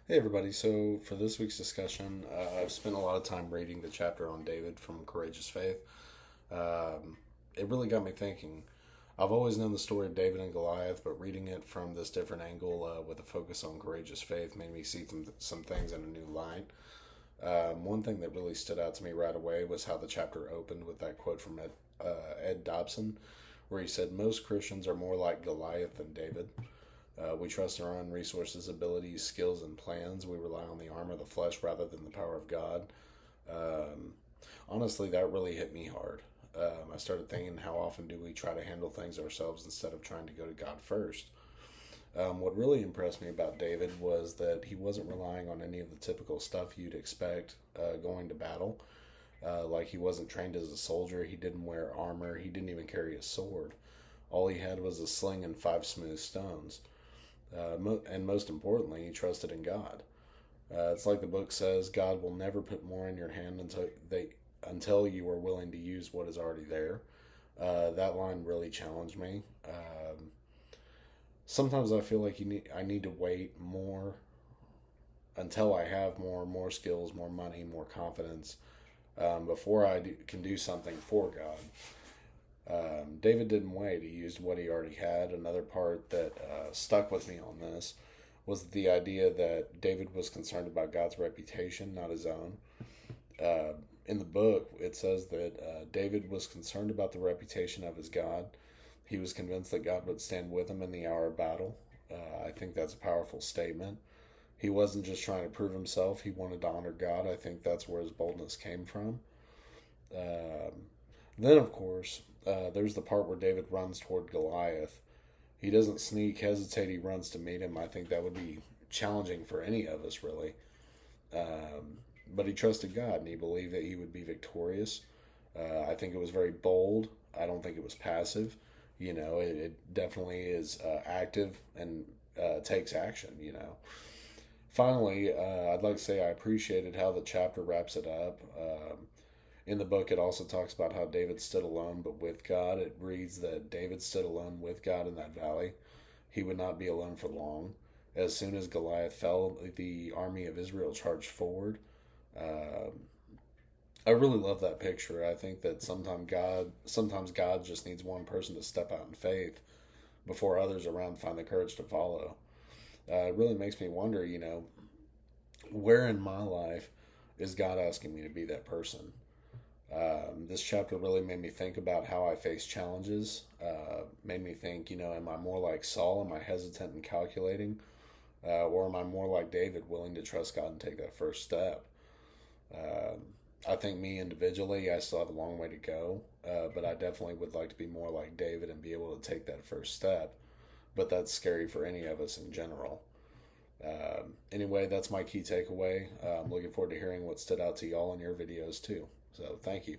Hey everybody, so for this week's discussion, I've spent a lot of time reading the chapter on David from Courageous Faith. Um, it really got me thinking. I've always known the story of David and Goliath, but reading it from this different angle with a focus on courageous faith made me see some things in a new light. One thing that really stood out to me right away was how the chapter opened with that quote from Ed Dobson, where he said, "Most Christians are more like Goliath than David." We trust our own resources, abilities, skills, and plans. We rely on the armor of the flesh rather than the power of God. Um, Honestly, that really hit me hard. I started thinking, how often do we try to handle things ourselves instead of trying to go to God first? What really impressed me about David was that he wasn't relying on any of the typical stuff you'd expect going to battle. Like he wasn't trained as a soldier, he didn't wear armor, he didn't even carry a sword. All he had was a sling and five smooth stones. And most importantly, he trusted in God. It's like the book says, God will never put more in your hand until you are willing to use what is already there. That line really challenged me. Sometimes I feel like I need to wait more until I have more skills, more money, more confidence before can do something for God. David didn't wait. He used what he already had. Another part that stuck with me on this was the idea that David was concerned about God's reputation, not his own. Uh, in the book, it says that David was concerned about the reputation of his God. He was convinced that God would stand with him in the hour of battle. I think that's a powerful statement. He wasn't just trying to prove himself, he wanted to honor God. I think that's where his boldness came from. Then, of course, there's the part where David runs toward Goliath. He doesn't sneak, hesitate, he runs to meet him. I think that would be challenging for any of us, really. Um, but he trusted God and he believed that he would be victorious. I think it was very bold. I don't think it was passive. It definitely is active and takes action, Finally, I'd like to say I appreciated how the chapter wraps it up. In the book, it also talks about how David stood alone but with God. It reads that David stood alone with God in that valley. He would not be alone for long. As soon as Goliath fell, the army of Israel charged forward. Uh, I really love that picture. I think that sometimes God just needs one person to step out in faith before others around find the courage to follow. It really makes me wonder, where in my life is God asking me to be that person? This chapter really made me think about how I face challenges. Made me think, am I more like Saul? Am I hesitant and calculating? Or am I more like David, willing to trust God and take that first step? Um, I think me individually, I still have a long way to go, but I definitely would like to be more like David and be able to take that first step. But that's scary for any of us in general. Anyway, that's my key takeaway. I'm looking forward to hearing what stood out to y'all in your videos too. So thank you.